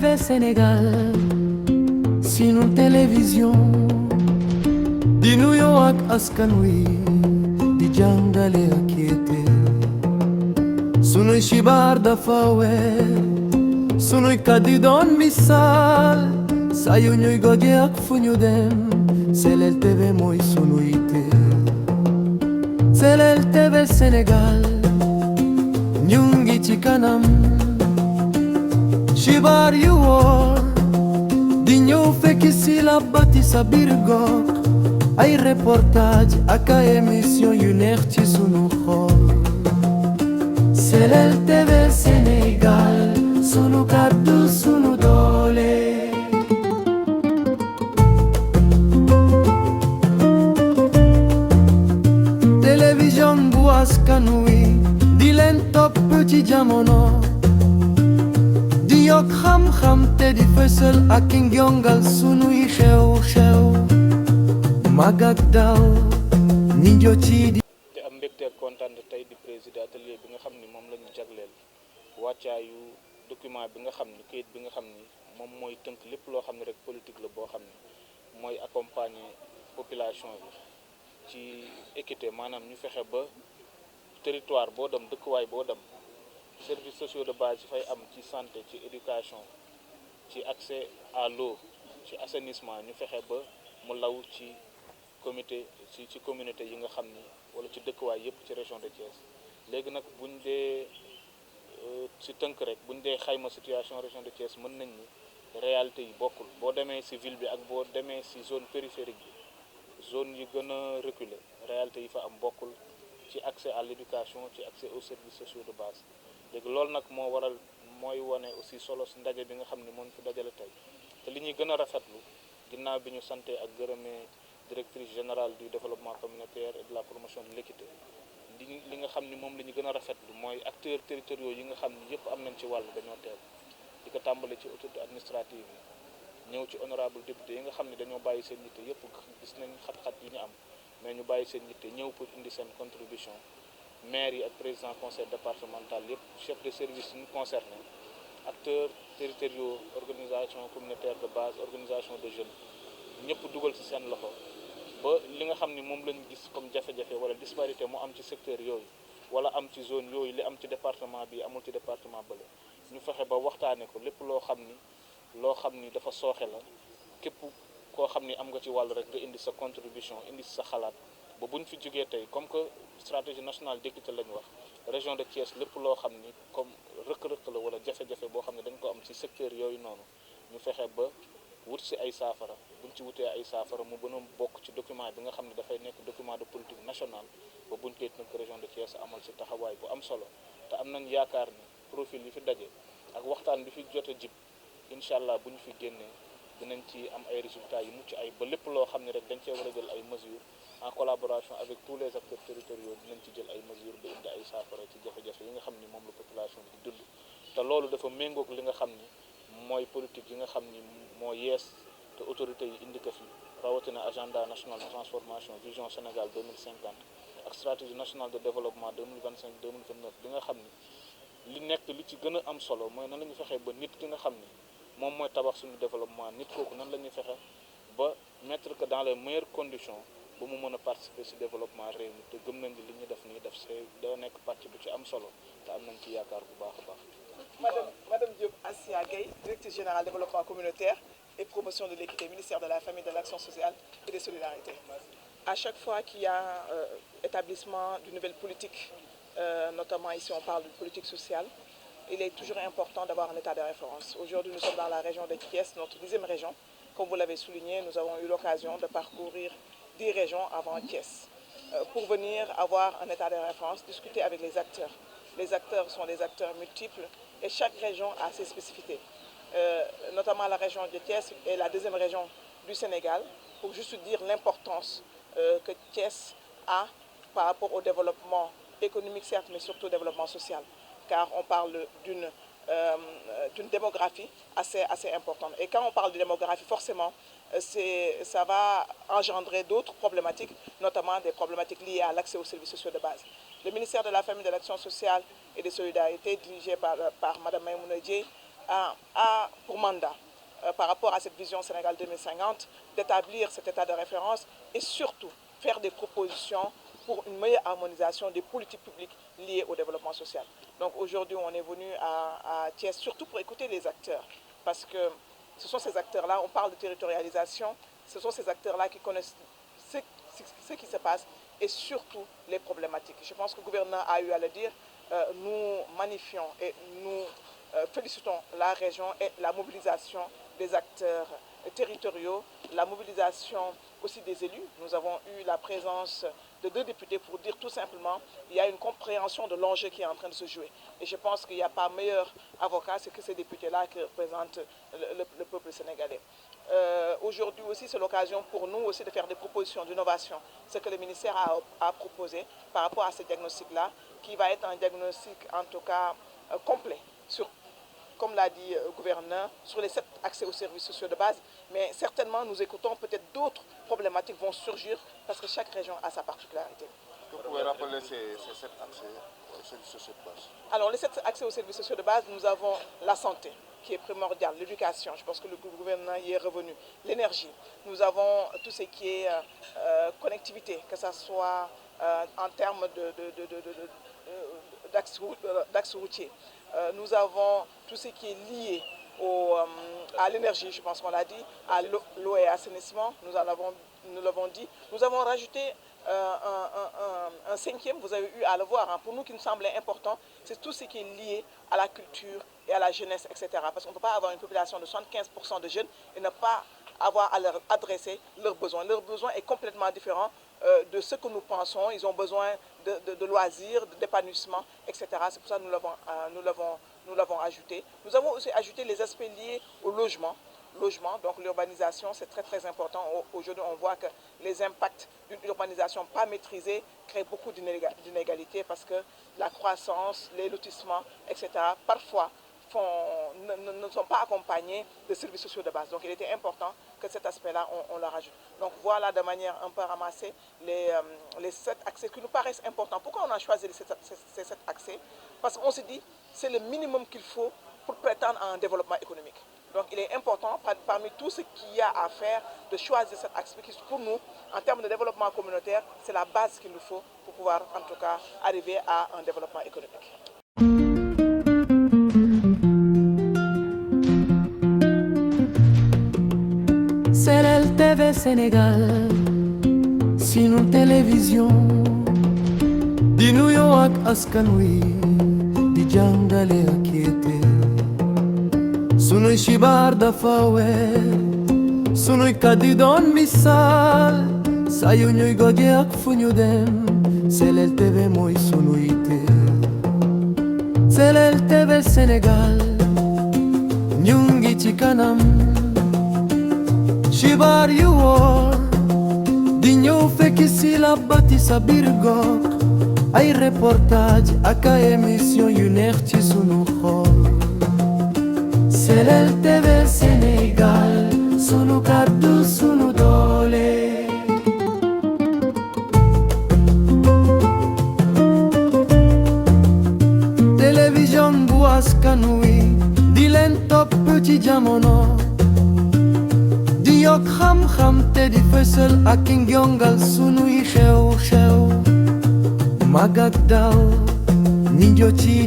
TV Sénégal sunu télévision di nuyoo ak askan wi di jàngale ak yéete sunuy xibaar dafa weer sunuy kàddu doon misaal saa yu ñuy goge ak fu ñu dem Selel TV mooy sunu yitte Selel TV Sénégal ñu ngi ci kanam xibaar yu wóor di ñëw fekk si la bati sa biir gox ay reportage ak ay émission yu neex ci sunu xol Selel TV Sénégal sunu kàddu sunu doole télévision bu askan wi di leen topp ci jamono di yokk xam-xam te di fësal ak njongal sunuy xew-xew mag ak daw ni njoti di am mbégte ak kontaan tey di président atelier bi nga xam ni moom la ñu jagleel wàccaayu document bi nga xam ni kayit bi nga xam ni moom mooy tënk lépp loo xam ne rek politique la boo xam ni mooy accompagner population bi ci équité maanaam ñu fexe ba territoire boo dem dëkkuwaay boo dem services sociaux de base yi fay am ci santé ci éducation ci accès à l'eau ci assainissement ñu fexe ba mu law ci ci communauté yi nga xam ni wala ci dëkkuwaay yëpp ci région de Thiès léegi nag buñ dee ci tënk rek buñ dee xayma situation région de Thiès mën nañ ni réalité yi bokkul boo demee ci ville bi ak boo demee ci zone périphérique bi zone yi gën a reculé réalité yi fa am bokkul ci accès à l'éducation ci accès aux services sociaux de base léegi loolu nag moo waral mooy wane aussi solo si ndaje bi nga xam ni moom fi dajale tey te li ñuy gën a rafetlu ginnaaw bi ñu sante ak gërëmee directrice générale du développement communautaire et de la promotion de l'équité li nga xam ni moom la ñu gën a rafetlu mooy acteurs territoriaux yi nga xam ni yëpp am nañ ci wàll dañoo teew di ko tàmbale ci autorité administrative yi ñëw ci honorable député yi nga xam ne dañoo bàyyi seen yitte yëpp gis nañ xat-xat yi ñu am mais ñu bàyyi seen yitte ñëw pour indi seen contribution maire yi ak président conseil départemental yëpp chef de service yi ñu concerné acteurs territoriaux organisation communautaire de base organisation de jeunes ñëpp dugal ci seen loxo ba li nga xam ni moom lañu gis comme jafe-jafe wala disparité mu am ci secteur yooyu wala am ci zone yooyu li am ci département bi amul ci département bële ñu fexe ba waxtaane ko lépp loo xam ni dafa sooxe la képp koo xam ni am nga ci wàll rek nga indi sa contribution indi sa xalaat ba buñ fi jógee tey comme que stratégie nationale d'équité la ñu wax région de Thiès lépp loo xam ni comme rëkk-rëkk la wala jafe-jafe boo xam ne dañ ko am ci secteur yooyu noonu ñu fexe ba wut si ay saafara buñ ci wutee ay saafara mu gën a bokk ci document bi nga xam ne dafay nekk document de politique nationale ba buñ koy tënk région de Thiès amal si taxawaay bu am solo te am nañ yaakaar ni profil yi fi daje ak waxtaan bi fi jot a jib incha allah bu ñu fi génnee dinañ ci am ay résultats yu mucc ay ba lépp loo xam ne rek dañ cee war a jël ay mesures en collaboration avec tous les acteurs territoriaux dinañ ci jël ay mesures ba indi ay saafara ci jafe-jafe yi nga xam ni moom la population bi di dund te loolu dafa méngoog li nga xam ni mooy politique yi nga xam ni moo yees te autorités yi indi ko fi rawatina agenda national de transformation vision Sénégal 2050 ak stratégie nationale de développement 2025-2029 bi nga xam ni li nekk li ci gën a am solo mooy nan la ñu fexee ba nit ki nga xam ni moom mooy tabax suñu développement nit kooku nan la ñuy fexe ba mettre que dans les meilleures conditions ba mu mën a participer ci développement réew mi te gëm nañ li ñu def nii def see da nekk pàcc bu ci am solo te am nañ ci yaakaar bu baax a baax. Madame Diop Assia Gueye, directrice générale développement communautaire et promotion de l'équité, ministère de la Famille, de l'Action sociale et des Solidarités. À chaque fois qu'il y a établissement d'une nouvelle politique, notamment ici on parle de politique sociale, il est toujours important d'avoir un état de référence. Aujourd'hui, nous sommes dans la région de Thiès, notre 10e région. Comme vous l'avez souligné, nous avons eu l'occasion de parcourir 10 régions avant Thiès pour venir avoir un état de référence, discuter avec les acteurs. Les acteurs sont des acteurs multiples et chaque région a ses spécificités. Notamment la région de Thiès est la 2e région du Sénégal, pour juste dire l'importance que Thiès a par rapport au développement économique, certes, mais surtout au développement social. Car on parle d'une démographie assez importante. Et quand on parle de démographie, forcément, ça va engendrer d'autres problématiques, notamment des problématiques liées à l'accès aux services sociaux de base. Le ministère de la Famille, de l'Action sociale et des Solidarités, dirigé par Mme Maïmouna Dièye, a pour mandat, par rapport à cette vision Sénégal 2050, d'établir cet état de référence et surtout faire des propositions pour une meilleure harmonisation des politiques publiques liées au développement social. Donc aujourd'hui, on est venu à Thiès surtout pour écouter les acteurs, parce que ce sont ces acteurs-là, on parle de territorialisation, ce sont ces acteurs-là qui connaissent ce qui se passe et surtout les problématiques. Je pense que le gouverneur a eu à le dire, nous magnifions et nous félicitons la région et la mobilisation des acteurs territoriaux, la mobilisation aussi des élus. Nous avons eu la présence de 2 députés pour dire tout simplement qu'il y a une compréhension de l'enjeu qui est en train de se jouer. Et je pense qu'il n'y a pas meilleur avocat que ces députés-là qui représentent le peuple sénégalais. Aujourd'hui aussi, c'est l'occasion pour nous aussi de faire des propositions d'innovation. Ce que le ministère a proposé par rapport à ce diagnostic-là, qui va être un diagnostic en tout cas complet sur, comme l'a dit le gouverneur, sur les 7 accès aux services sociaux de base, mais certainement nous écoutons peut-être d'autres problématiques vont surgir parce que chaque région a sa particularité. Vous pouvez rappeler ces 7 accès aux services sociaux de base? Alors les 7 accès aux services sociaux de base, nous avons la santé qui est primordiale, l'éducation, je pense que le gouvernement y est revenu, l'énergie, nous avons tout ce qui est connectivité, que ce soit en termes d'axes routiers. Nous avons tout ce qui est lié à l'énergie, je pense qu'on l'a dit, à l'eau et assainissement, nous l'avons dit. Nous avons rajouté un 5e, vous avez eu à le voir, hein, pour nous qui nous semblait important, c'est tout ce qui est lié à la culture et à la jeunesse, etc. Parce qu'on ne peut pas avoir une population de 75% de jeunes et ne pas avoir à leur adresser leurs besoins. Leurs besoins est complètement différent de ce que nous pensons. Ils ont besoin de loisirs, d'épanouissement, etc. C'est pour ça que nous l'avons ajouté. Nous avons aussi ajouté les aspects liés au logement. Donc l'urbanisation, c'est très très important. Aujourd'hui, on voit que les impacts d'une urbanisation pas maîtrisée créent beaucoup d'inégalités parce que la croissance, les lotissements, etc. parfois ne sont pas accompagnés de services sociaux de base. Donc il était important que cet aspect-là, on le rajoute. Donc voilà de manière un peu ramassée les 7 accès qui nous paraissent importants. Pourquoi on a choisi ces 7 accès? Parce qu'on se dit c'est le minimum qu'il faut pour prétendre à un développement économique. Donc il est important, parmi tout ce qu'il y a à faire, de choisir cet axe qui, pour nous, en termes de développement communautaire, c'est la base qu'il nous faut pour pouvoir, en tout cas, arriver à un développement économique. Senel TV Sénégal, sunu télévision di nuyoo ak askan wi di jàngale ak yéete. Sunuy xibaar dafa weer, sunuy kàddu doon misaal, saa yu ñuy goge ak fu ñu dem. Senel TV mooy sunu yitte. Senel TV Sénégal, ñu ngi ci kanam. Xibaar yu wóor di ñëw fekk si la bati sa biir gox, ay reportage ak ay émission yu neex ci sunu xol. Senel TV Sénégal, sunu kàddu sunu doole. Télévision bu askan wi di leen topp ci jamono, di yokk xam-xam te di fësal ak njongal sunuy xew-xew. Mag ak ndaw ñi jot ci